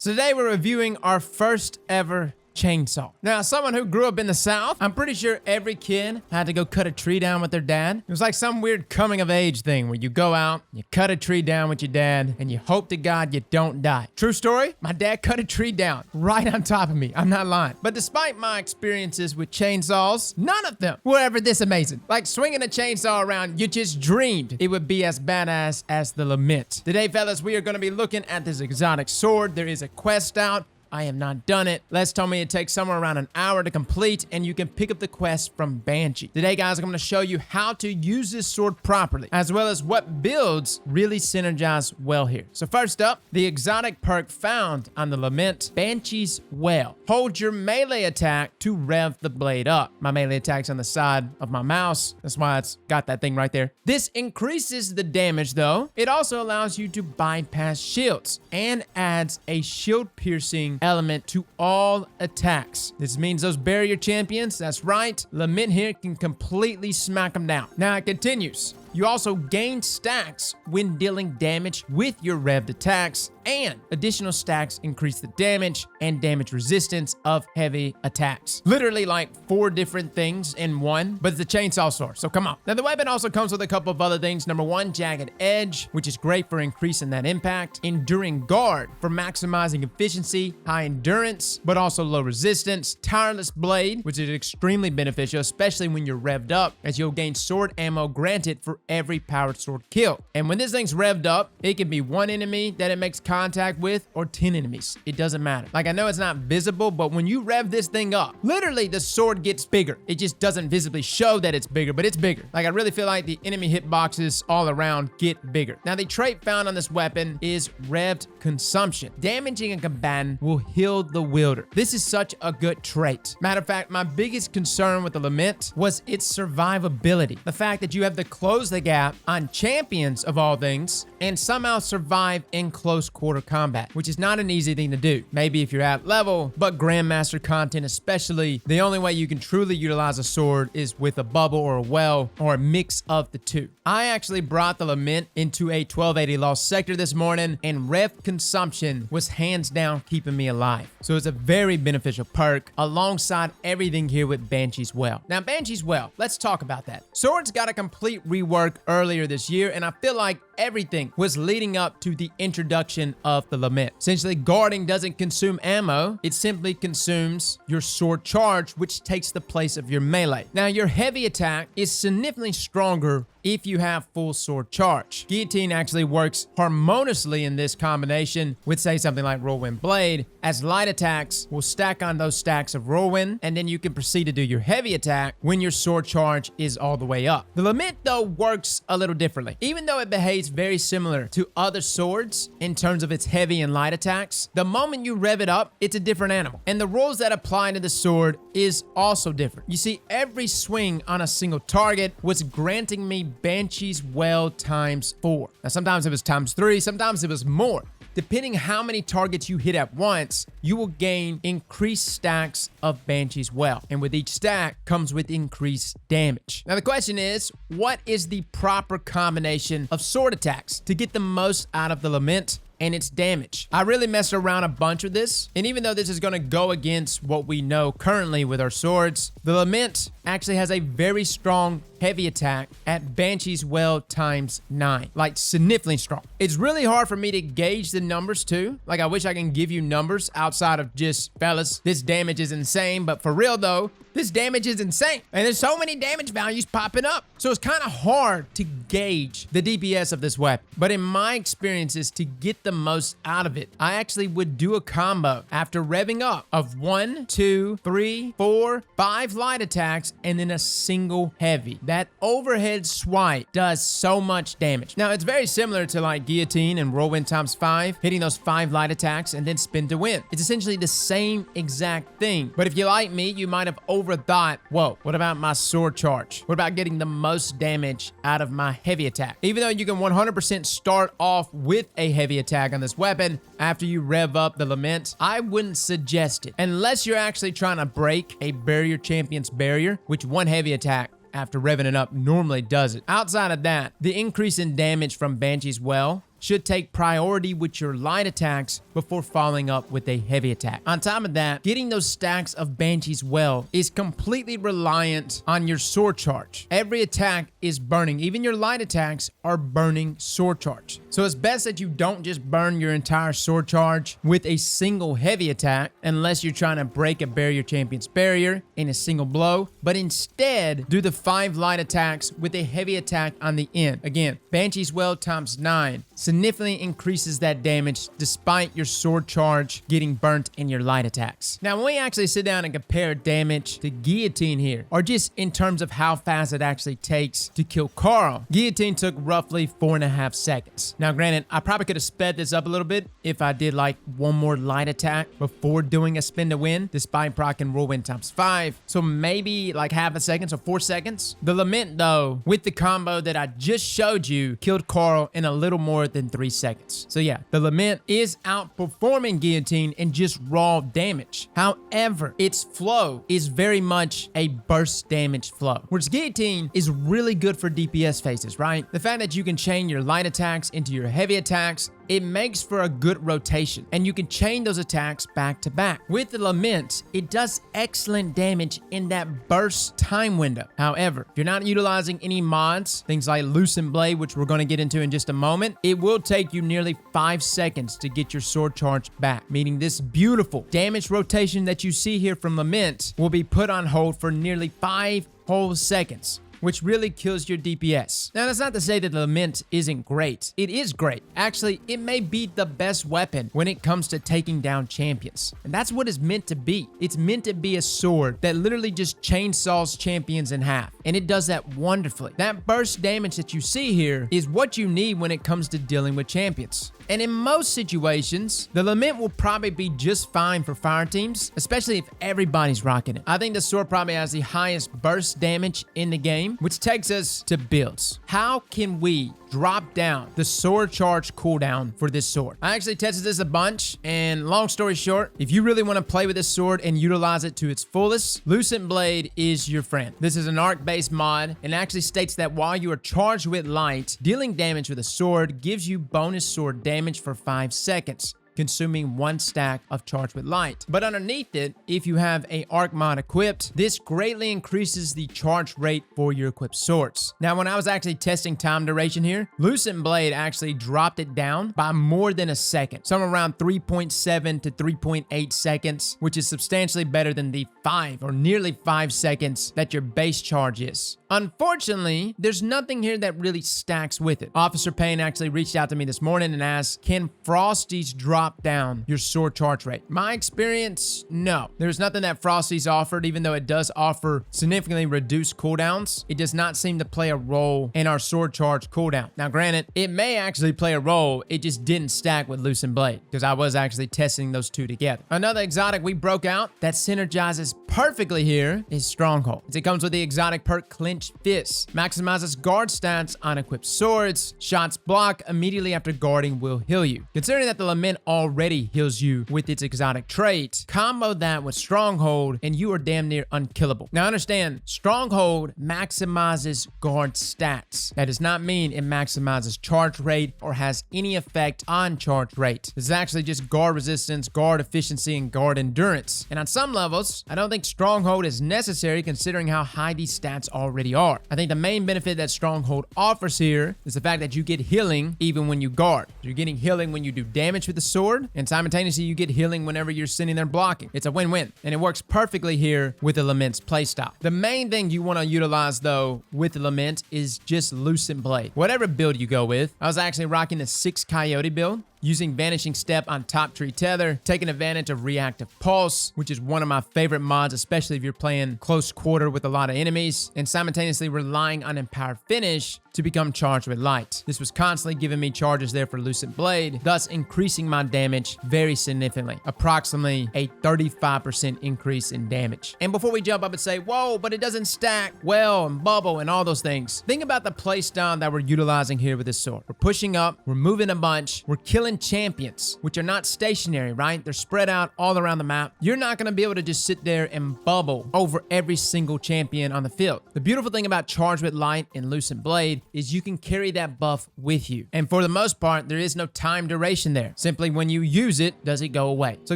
So today we're reviewing our first ever chainsaw. Now, as someone who grew up in the South, I'm pretty sure every kid had to go cut a tree down with their dad. It was like some weird coming of age thing where you go out, you cut a tree down with your dad, and you hope to God you don't die. True story, my dad cut a tree down right on top of me. I'm not lying. But despite my experiences with chainsaws, none of them were ever this amazing. Like swinging a chainsaw around, you just dreamed it would be as badass as the Lament. Today, fellas, we are going to be looking at this exotic sword. There is a quest out. I have not done it. Les told me it takes somewhere around an hour to complete, and you can pick up the quest from Banshee. Today, guys, I'm going to show you how to use this sword properly, as well as what builds really synergize well here. So first up, the exotic perk found on the Lament, Banshee's Well. Hold your melee attack to rev the blade up. My melee attack's on the side of my mouse. That's why it's got that thing right there. This increases the damage, though. It also allows you to bypass shields and adds a shield-piercing element to all attacks. This means those barrier champions, that's right, Lament here can completely smack them down. Now it continues. You also gain stacks when dealing damage with your revved attacks, and additional stacks increase the damage and damage resistance of heavy attacks. Literally like 4 different things in one, but it's a chainsaw sword, so come on. Now the weapon also comes with a couple of other things. Number 1, Jagged Edge, which is great for increasing that impact. Enduring Guard for maximizing efficiency, high endurance, but also low resistance. Tireless Blade, which is extremely beneficial, especially when you're revved up, as you'll gain sword ammo granted for every powered sword kill. And when this thing's revved up, it can be 1 enemy that it makes contact with or 10 enemies. It doesn't matter. Like, I know it's not visible, but when you rev this thing up, literally the sword gets bigger. It just doesn't visibly show that it's bigger, but it's bigger. Like, I really feel like the enemy hitboxes all around get bigger. Now, the trait found on this weapon is Revved Consumption. Damaging a combatant will heal the wielder. This is such a good trait. Matter of fact, my biggest concern with the Lament was its survivability. The fact that you have to close the gap on champions of all things and somehow survive in close quarter combat, which is not an easy thing to do. Maybe if you're at level, but Grandmaster content especially, the only way you can truly utilize a sword is with a bubble or a well or a mix of the two. I actually brought the Lament into a 1280 lost sector this morning, and Rev Consumption was hands down keeping me alive. So it's a very beneficial perk alongside everything here with Banshee's Well. Now, Banshee's Well, let's talk about that. Swords got a complete rework earlier this year, and I feel like everything was leading up to the introduction of the Lament. Essentially, guarding doesn't consume ammo. It simply consumes your sword charge, which takes the place of your melee. Now, your heavy attack is significantly stronger if you have full sword charge. Guillotine actually works harmoniously in this combination with, say, something like Whirlwind Blade, as light attacks will stack on those stacks of Whirlwind, and then you can proceed to do your heavy attack when your sword charge is all the way up. The Lament, though, works a little differently. Even though it behaves very similar to other swords in terms of its heavy and light attacks, the moment you rev it up, it's a different animal. And the rules that apply to the sword is also different. You see, every swing on a single target was granting me Banshee's Well ×4. Now, sometimes it was ×3, sometimes it was more. Depending how many targets you hit at once, you will gain increased stacks of Banshee's Well. And with each stack comes with increased damage. Now the question is, what is the proper combination of sword attacks to get the most out of the Lament and its damage? I really messed around a bunch with this, and even though this is going to go against what we know currently with our swords, the Lament actually has a very strong heavy attack at Banshee's Well ×9, like significantly strong. It's really hard for me to gauge the numbers too. Like, I wish I can give you numbers outside of just, fellas, this damage is insane, but for real though, this damage is insane. And there's so many damage values popping up. So it's kind of hard to gauge the DPS of this weapon. But in my experiences, to get the most out of it, I actually would do a combo after revving up of 1, 2, 3, 4, 5 light attacks, and then a single heavy. That overhead swipe does so much damage. Now, it's very similar to like Guillotine and Whirlwind ×5, hitting those 5 light attacks and then spin to win. It's essentially the same exact thing. But if you're like me, you might have overthought, whoa, what about my sword charge? What about getting the most damage out of my heavy attack? Even though you can 100% start off with a heavy attack on this weapon after you rev up the Lament, I wouldn't suggest it unless you're actually trying to break a barrier champion's barrier, which one heavy attack after revving it up normally does it. Outside of that, the increase in damage from Banshee's Well should take priority with your light attacks before following up with a heavy attack. On top of that, getting those stacks of Banshees well is completely reliant on your sword charge. Every attack is burning. Even your light attacks are burning sword charge. So it's best that you don't just burn your entire sword charge with a single heavy attack unless you're trying to break a barrier champion's barrier in a single blow, but instead do the 5 light attacks with a heavy attack on the end. Again, Banshee's well times 9 significantly increases that damage despite your sword charge getting burnt in your light attacks. Now, when we actually sit down and compare damage to Guillotine here, or just in terms of how fast it actually takes to kill Carl, Guillotine took roughly 4.5 seconds. Now, granted, I probably could have sped this up a little bit if I did like one more light attack before doing a spin to win, despite proccing whirlwind times 5. So maybe like half a second, so 4 seconds. The Lament, though, with the combo that I just showed you, killed Carl in a little more than 3 seconds. So yeah, the Lament is outperforming Guillotine in just raw damage. However, its flow is very much a burst damage flow, whereas Guillotine is really good for DPS phases, right? The fact that you can chain your light attacks into your heavy attacks, it makes for a good rotation, and you can chain those attacks back to back. With the Lament, it does excellent damage in that burst time window. However, if you're not utilizing any mods, things like Loosen Blade, which we're going to get into in just a moment, it will take you nearly 5 seconds to get your sword charge back, meaning this beautiful damage rotation that you see here from Lament will be put on hold for nearly 5 whole seconds, which really kills your DPS. Now, that's not to say that the Lament isn't great. It is great. Actually, it may be the best weapon when it comes to taking down champions. And that's what it's meant to be. It's meant to be a sword that literally just chainsaws champions in half. And it does that wonderfully. That burst damage that you see here is what you need when it comes to dealing with champions. And in most situations, the Lament will probably be just fine for fire teams, especially if everybody's rocking it. I think the sword probably has the highest burst damage in the game, which takes us to builds. How can we drop down the sword charge cooldown for this sword? I actually tested this a bunch, and long story short, if you really want to play with this sword and utilize it to its fullest, Loosen Blade is your friend. This is an arc-based mod, and actually states that while you are charged with light, dealing damage with a sword gives you bonus sword damage for 5 seconds, consuming 1 stack of Charged with Light. But underneath it, if you have a arc mod equipped, this greatly increases the charge rate for your equipped swords. Now, when I was actually testing time duration here, Loosen Blade actually dropped it down by more than a second, somewhere around 3.7 to 3.8 seconds, which is substantially better than the 5 or nearly 5 seconds that your base charge is. Unfortunately, there's nothing here that really stacks with it. Officer Payne actually reached out to me this morning and asked, can Frosty's drop down your sword charge rate? My experience, no. There's nothing that Frosty's offered, even though it does offer significantly reduced cooldowns. It does not seem to play a role in our sword charge cooldown. Now, granted, it may actually play a role, it just didn't stack with Loosen Blade, because I was actually testing those two together. Another exotic we broke out that synergizes perfectly here is Stronghold. It comes with the exotic perk Clenched Fist. Maximizes guard stats on equipped swords. Shots block immediately after guarding will heal you. Considering that the Lament already heals you with its exotic trait, combo that with Stronghold and you are damn near unkillable. Now understand, Stronghold maximizes guard stats. That does not mean it maximizes charge rate or has any effect on charge rate. This is actually just guard resistance, guard efficiency, and guard endurance. And on some levels, I don't think Stronghold is necessary considering how high these stats already are. I think the main benefit that Stronghold offers here is the fact that you get healing even when you guard. You're getting healing when you do damage with the sword, and simultaneously you get healing whenever you're sitting there blocking. It's a win-win, and it works perfectly here with the Lament's playstyle. The main thing you want to utilize though with the Lament is just Loosen Blade. Whatever build you go with, I was actually rocking the 6 Coyote build, using Vanishing Step on Top Tree Tether, taking advantage of Reactive Pulse, which is one of my favorite mods, especially if you're playing close quarter with a lot of enemies, and simultaneously relying on Empowered Finish to become Charged with Light. This was constantly giving me charges there for Loosen Blade, thus increasing my damage very significantly, approximately a 35% increase in damage. And before we jump up and say, whoa, but it doesn't stack well and bubble and all those things, think about the playstyle that we're utilizing here with this sword. We're pushing up, we're moving a bunch, we're killing killing champions, which are not stationary, right? They're spread out all around the map. You're not going to be able to just sit there and bubble over every single champion on the field. The beautiful thing about Charge with Light and Lucent Blade is you can carry that buff with you. And for the most part, there is no time duration there. Simply when you use it, does it go away? So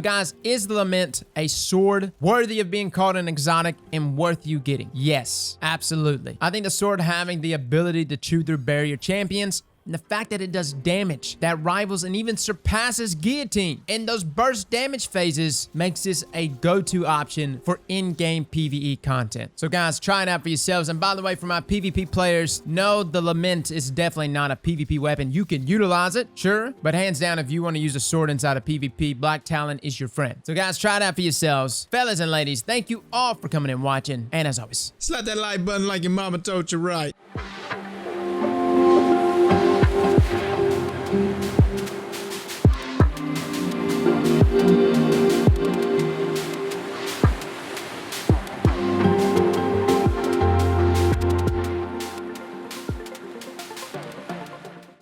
guys, is the Lament a sword worthy of being called an exotic and worth you getting? Yes, absolutely. I think the sword having the ability to chew through barrier champions, and the fact that it does damage that rivals and even surpasses Guillotine in those burst damage phases makes this a go-to option for in-game PvE content. So guys, try it out for yourselves. And by the way, for my PvP players, know the Lament is definitely not a PvP weapon. You can utilize it, sure, but hands down, if you want to use a sword inside of PvP, Black Talon is your friend. So guys, try it out for yourselves. Fellas and ladies, thank you all for coming and watching. And as always, slap that like button like your mama told you right.